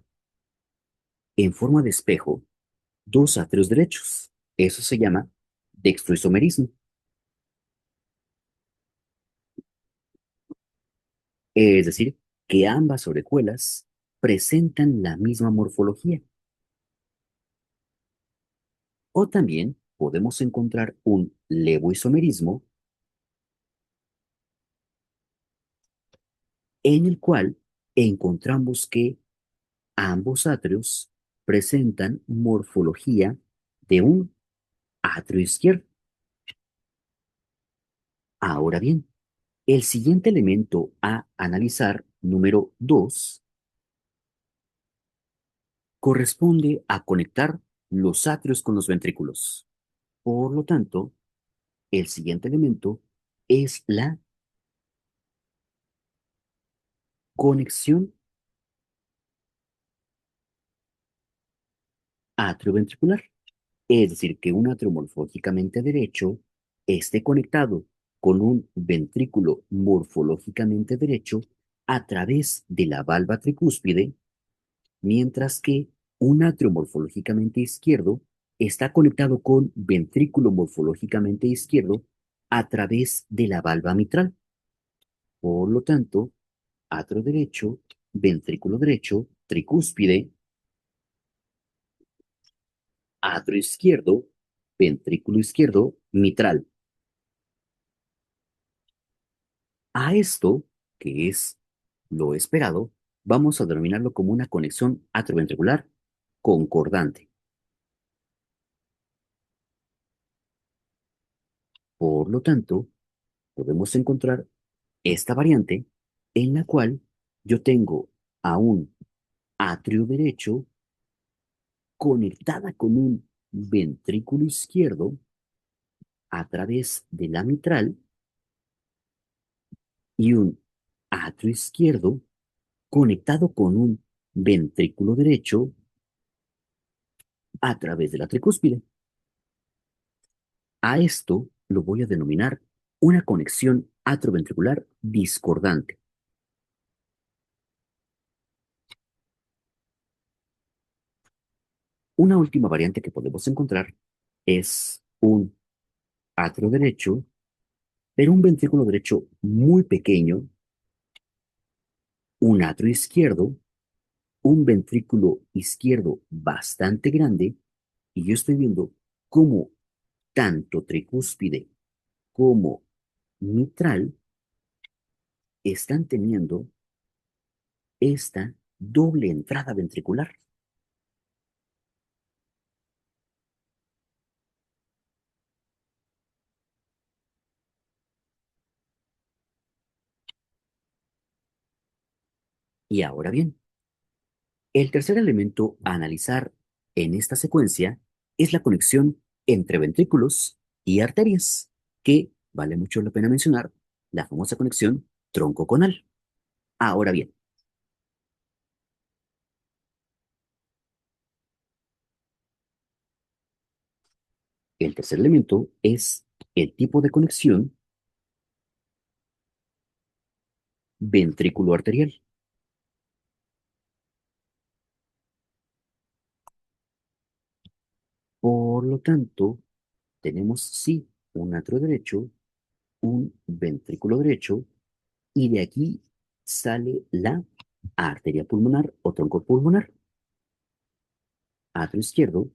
en forma de espejo dos atrios derechos. Eso se llama dextroisomerismo. Es decir, que ambas orejuelas presentan la misma morfología. O también podemos encontrar un levoisomerismo en el cual encontramos que ambos atrios presentan morfología de un atrio izquierdo. Ahora bien, el siguiente elemento a analizar, número 2, corresponde a conectar los atrios con los ventrículos. Por lo tanto, el siguiente elemento es la conexión atrioventricular. Es decir, que un atrio morfológicamente derecho esté conectado con un ventrículo morfológicamente derecho a través de la valva tricúspide, mientras que un atrio morfológicamente izquierdo está conectado con ventrículo morfológicamente izquierdo a través de la valva mitral. Por lo tanto, atrio derecho, ventrículo derecho, tricúspide, atrio izquierdo, ventrículo izquierdo, mitral. A esto, que es lo esperado, vamos a denominarlo como una conexión atrioventricular concordante. Por lo tanto, podemos encontrar esta variante en la cual yo tengo a un atrio derecho conectada con un ventrículo izquierdo a través de la mitral y un atrio izquierdo conectado con un ventrículo derecho a través de la tricúspide. A esto lo voy a denominar una conexión atrioventricular discordante. Una última variante que podemos encontrar es un atrio derecho, pero un ventrículo derecho muy pequeño, un atrio izquierdo, un ventrículo izquierdo bastante grande, y yo estoy viendo cómo tanto tricúspide como mitral están teniendo esta doble entrada ventricular. Y ahora bien, el tercer elemento a analizar en esta secuencia es la conexión entre ventrículos y arterias, que vale mucho la pena mencionar, la famosa conexión troncoconal. Ahora bien, el tercer elemento es el tipo de conexión ventrículo arterial. Por lo tanto, tenemos sí un atrio derecho, un ventrículo derecho, y de aquí sale la arteria pulmonar o tronco pulmonar. Atrio izquierdo,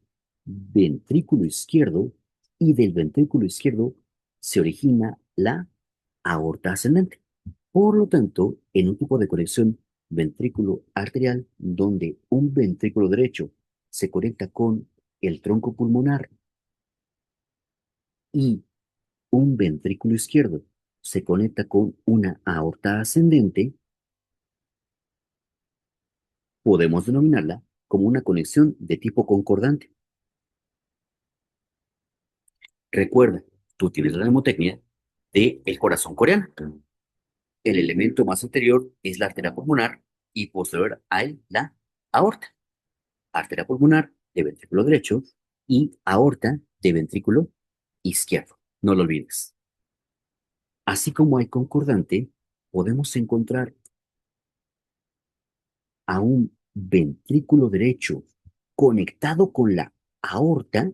ventrículo izquierdo, y del ventrículo izquierdo se origina la aorta ascendente. Por lo tanto, en un tipo de conexión ventrículo arterial, donde un ventrículo derecho se conecta con el tronco pulmonar y un ventrículo izquierdo se conecta con una aorta ascendente, podemos denominarla como una conexión de tipo concordante. Recuerda, tú tienes la mnemotecnia de el corazón coreano. El elemento más anterior es la arteria pulmonar y posterior a él la aorta. Arteria pulmonar de ventrículo derecho y aorta de ventrículo izquierdo. No lo olvides. Así como hay concordante, podemos encontrar a un ventrículo derecho conectado con la aorta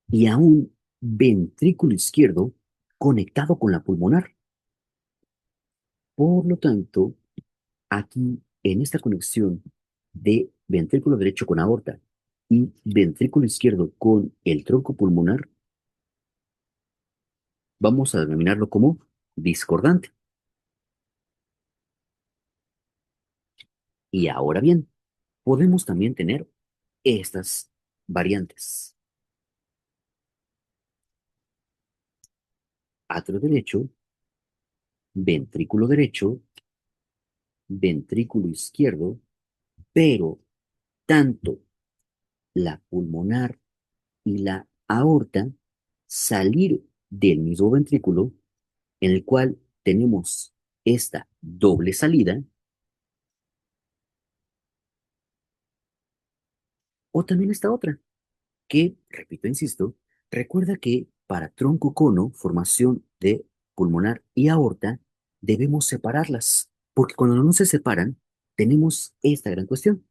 y a un ventrículo izquierdo conectado con la pulmonar. Por lo tanto, aquí en esta conexión de ventrículo derecho con aorta y ventrículo izquierdo con el tronco pulmonar, vamos a denominarlo como discordante. Y ahora bien, podemos también tener estas variantes. Atrio derecho, ventrículo izquierdo, pero tanto la pulmonar y la aorta salir del mismo ventrículo en el cual tenemos esta doble salida, o también esta otra, que, repito, insisto, recuerda que para tronco cono, formación de pulmonar y aorta, debemos separarlas, porque cuando no se separan, tenemos esta gran cuestión.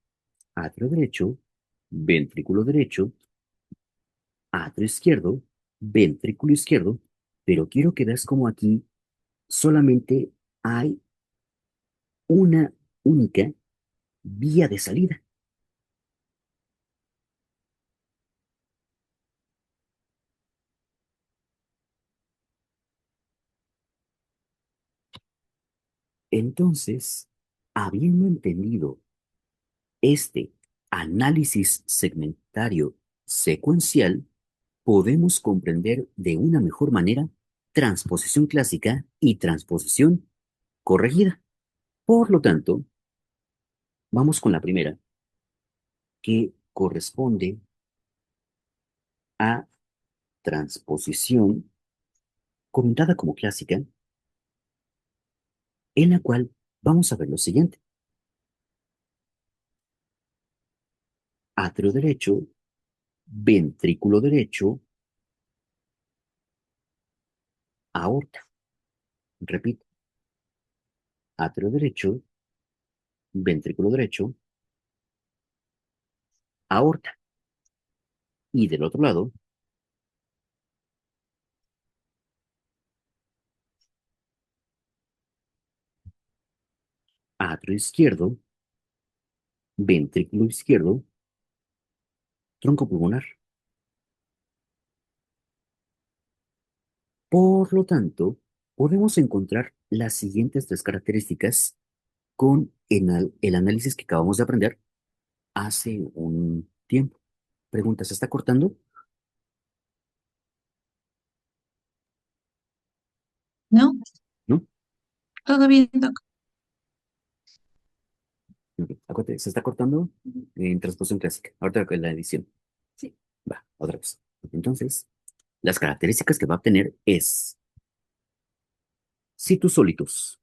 Atrio derecho, ventrículo derecho, atrio izquierdo, ventrículo izquierdo, pero quiero que veas como aquí solamente hay una única vía de salida. Entonces, habiendo entendido este análisis segmentario secuencial, podemos comprender de una mejor manera transposición clásica y transposición corregida. Por lo tanto, vamos con la primera, que corresponde a transposición comentada como clásica, en la cual vamos a ver lo siguiente. Atrio derecho, ventrículo derecho, aorta. Repito, atrio derecho, ventrículo derecho, aorta. Y del otro lado, atrio izquierdo, ventrículo izquierdo, tronco pulmonar. Por lo tanto, podemos encontrar las siguientes tres características con el análisis que acabamos de aprender hace un tiempo. Pregunta, ¿se está cortando? ¿No? ¿No? Todo bien, Doc. Ok, acuérdate, se está cortando en transposición clásica. Ahorita con la edición. Sí. Va, otra cosa. Entonces, las características que va a obtener es situs solitus.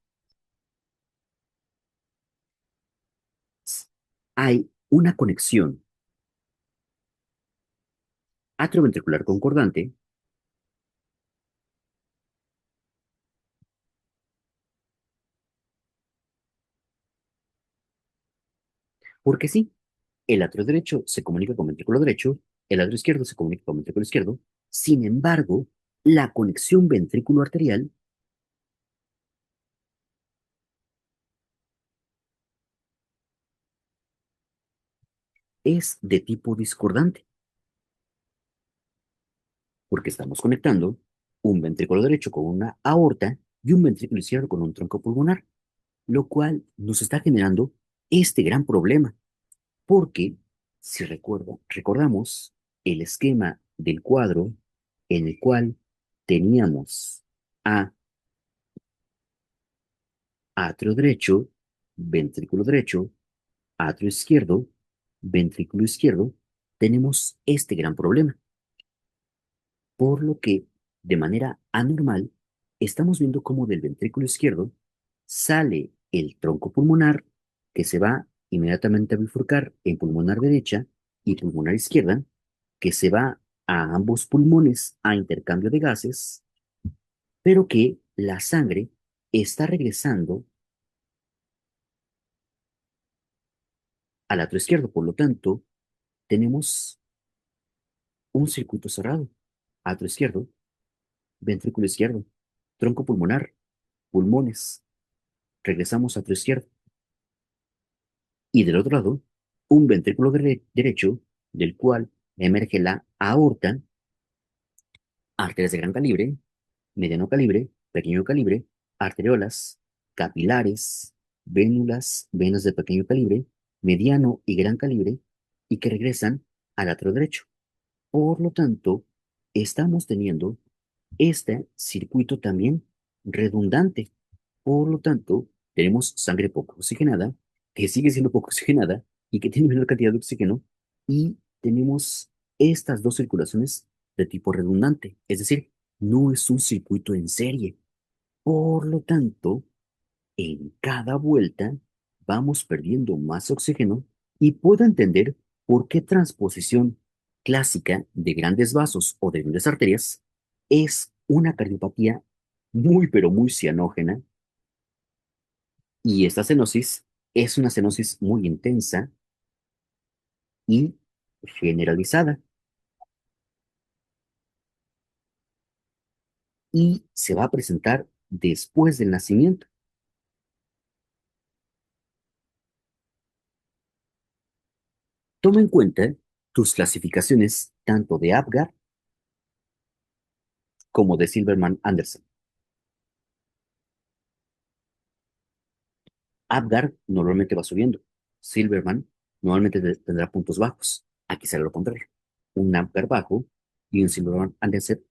Hay una conexión atrioventricular concordante, porque sí, el atrio derecho se comunica con ventrículo derecho, el atrio izquierdo se comunica con ventrículo izquierdo. Sin embargo, la conexión ventrículo arterial es de tipo discordante, porque estamos conectando un ventrículo derecho con una aorta y un ventrículo izquierdo con un tronco pulmonar, lo cual nos está generando este gran problema, porque si recordamos el esquema del cuadro en el cual teníamos a atrio derecho, ventrículo derecho, atrio izquierdo, ventrículo izquierdo, tenemos este gran problema. Por lo que, de manera anormal, estamos viendo cómo del ventrículo izquierdo sale el tronco pulmonar que se va inmediatamente a bifurcar en pulmonar derecha y pulmonar izquierda, que se va a ambos pulmones a intercambio de gases, pero que la sangre está regresando al atrio izquierdo. Por lo tanto, tenemos un circuito cerrado. Atrio izquierdo, ventrículo izquierdo, tronco pulmonar, pulmones. Regresamos a atrio izquierdo. Y del otro lado, un ventrículo derecho del cual emerge la aorta, arterias de gran calibre, mediano calibre, pequeño calibre, arteriolas, capilares, vénulas, venas de pequeño calibre, mediano y gran calibre, y que regresan al atrio derecho. Por lo tanto, estamos teniendo este circuito también redundante. Por lo tanto, tenemos sangre poco oxigenada, que sigue siendo poco oxigenada y que tiene menor cantidad de oxígeno, y tenemos estas dos circulaciones de tipo redundante. Es decir, no es un circuito en serie. Por lo tanto, en cada vuelta vamos perdiendo más oxígeno y puedo entender por qué transposición clásica de grandes vasos o de grandes arterias es una cardiopatía muy pero muy cianógena y esta cenosis es una cenosis muy intensa y generalizada y se va a presentar después del nacimiento. Toma en cuenta tus clasificaciones tanto de Apgar como de Silverman Anderson. Apgar normalmente va subiendo. Silverman normalmente tendrá puntos bajos. Aquí será lo contrario. Un Apgar bajo y un Silverman Anderson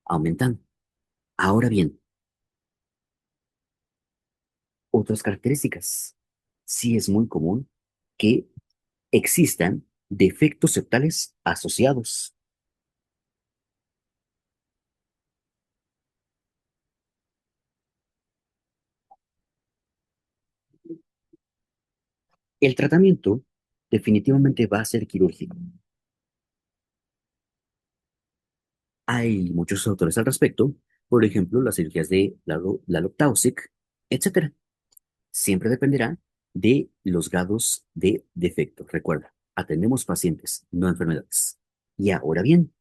aumentando. Ahora bien, otras características. Sí es muy común que existan defectos septales asociados. El tratamiento definitivamente va a ser quirúrgico. Hay muchos autores al respecto, por ejemplo, las cirugías de Lalo Taussig, etcétera. Siempre dependerá de los grados de defecto. Recuerda, atendemos pacientes, no enfermedades. Y ahora bien,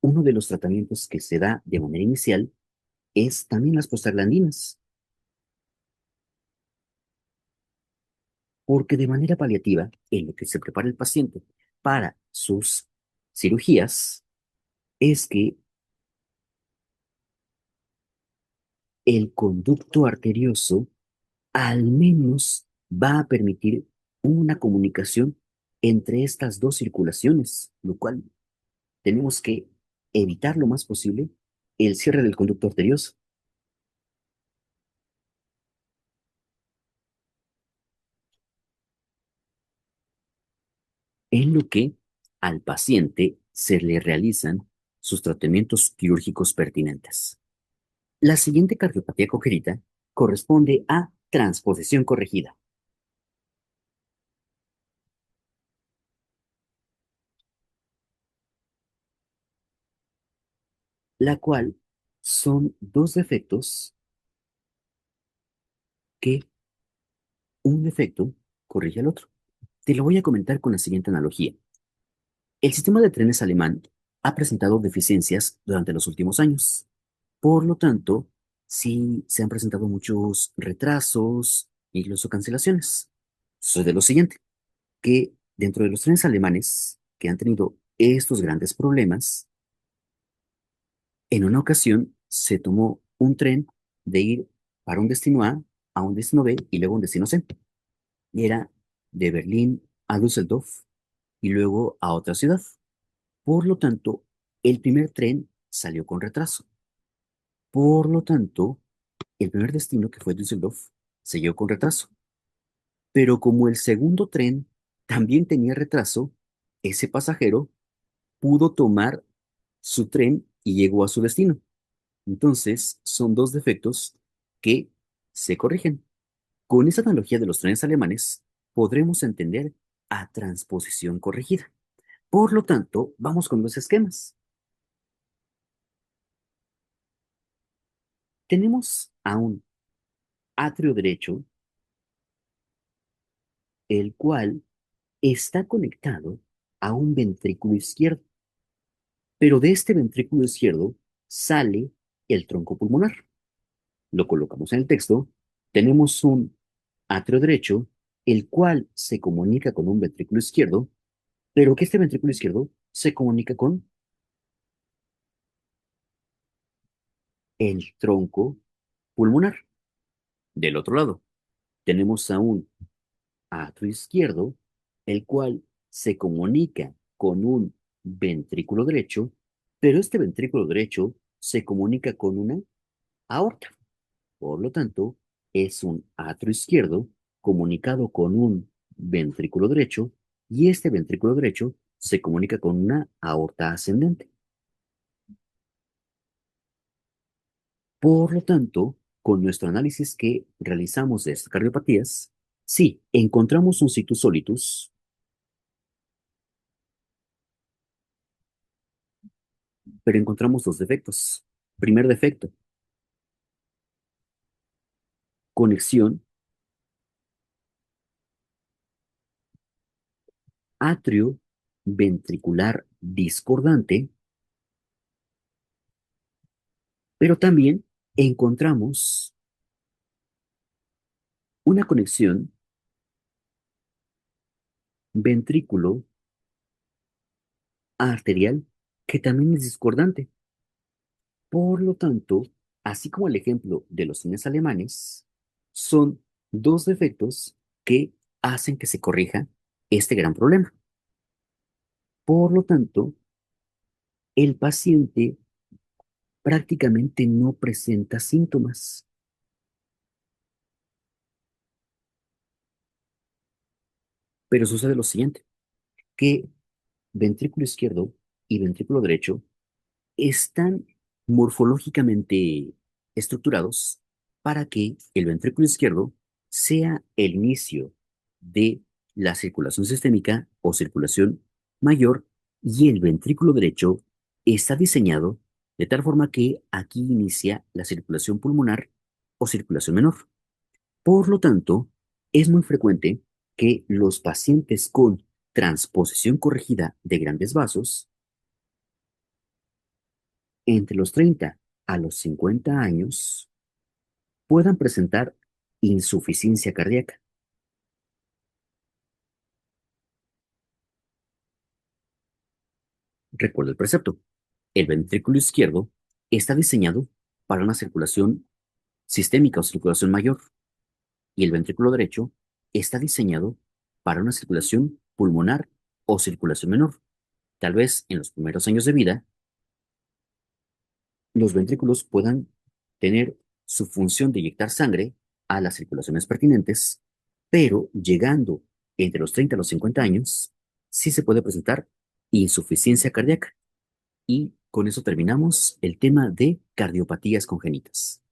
uno de los tratamientos que se da de manera inicial es también las prostaglandinas, porque de manera paliativa, en lo que se prepara el paciente para sus cirugías, es que el conducto arterioso al menos va a permitir una comunicación entre estas dos circulaciones, lo cual tenemos que evitar lo más posible el cierre del conducto arterioso, en lo que al paciente se le realizan sus tratamientos quirúrgicos pertinentes. La siguiente cardiopatía congénita corresponde a transposición corregida, la cual son dos defectos que un defecto corrige al otro. Te lo voy a comentar con la siguiente analogía. El sistema de trenes alemán ha presentado deficiencias durante los últimos años. Por lo tanto, sí se han presentado muchos retrasos, incluso cancelaciones. Sucede lo siguiente, que dentro de los trenes alemanes que han tenido estos grandes problemas, en una ocasión se tomó un tren de ir para un destino a un destino B y luego un destino C. Y era de Berlín a Düsseldorf y luego a otra ciudad. Por lo tanto, el primer tren salió con retraso. Por lo tanto, el primer destino, que fue Düsseldorf, siguió con retraso. Pero como el segundo tren también tenía retraso, ese pasajero pudo tomar su tren y llegó a su destino. Entonces, son dos defectos que se corrigen. Con esa analogía de los trenes alemanes, podremos entender a transposición corregida. Por lo tanto, vamos con los esquemas. Tenemos a un atrio derecho, el cual está conectado a un ventrículo izquierdo, pero de este ventrículo izquierdo sale el tronco pulmonar. Lo colocamos en el texto. Tenemos un atrio derecho, el cual se comunica con un ventrículo izquierdo, pero que este ventrículo izquierdo se comunica con el tronco pulmonar. Del otro lado, tenemos a un atrio izquierdo, el cual se comunica con un ventrículo derecho, pero este ventrículo derecho se comunica con una aorta. Por lo tanto, es un atrio izquierdo comunicado con un ventrículo derecho y este ventrículo derecho se comunica con una aorta ascendente. Por lo tanto, con nuestro análisis que realizamos de estas cardiopatías, sí, encontramos un situs solitus, pero encontramos dos defectos. Primer defecto, conexión atrioventricular discordante, pero también encontramos una conexión ventrículo arterial que también es discordante. Por lo tanto, así como el ejemplo de los cines alemanes, son dos defectos que hacen que se corrija este gran problema. Por lo tanto, el paciente prácticamente no presenta síntomas, pero sucede lo siguiente, que ventrículo izquierdo y ventrículo derecho están morfológicamente estructurados para que el ventrículo izquierdo sea el inicio de la circulación sistémica o circulación mayor y el ventrículo derecho está diseñado de tal forma que aquí inicia la circulación pulmonar o circulación menor. Por lo tanto, es muy frecuente que los pacientes con transposición corregida de grandes vasos entre los 30 a los 50 años puedan presentar insuficiencia cardíaca. Recuerda el precepto. El ventrículo izquierdo está diseñado para una circulación sistémica o circulación mayor y el ventrículo derecho está diseñado para una circulación pulmonar o circulación menor. Tal vez en los primeros años de vida los ventrículos puedan tener su función de inyectar sangre a las circulaciones pertinentes, pero llegando entre los 30 a los 50 años, sí se puede presentar insuficiencia cardíaca. Y con eso terminamos el tema de cardiopatías congénitas.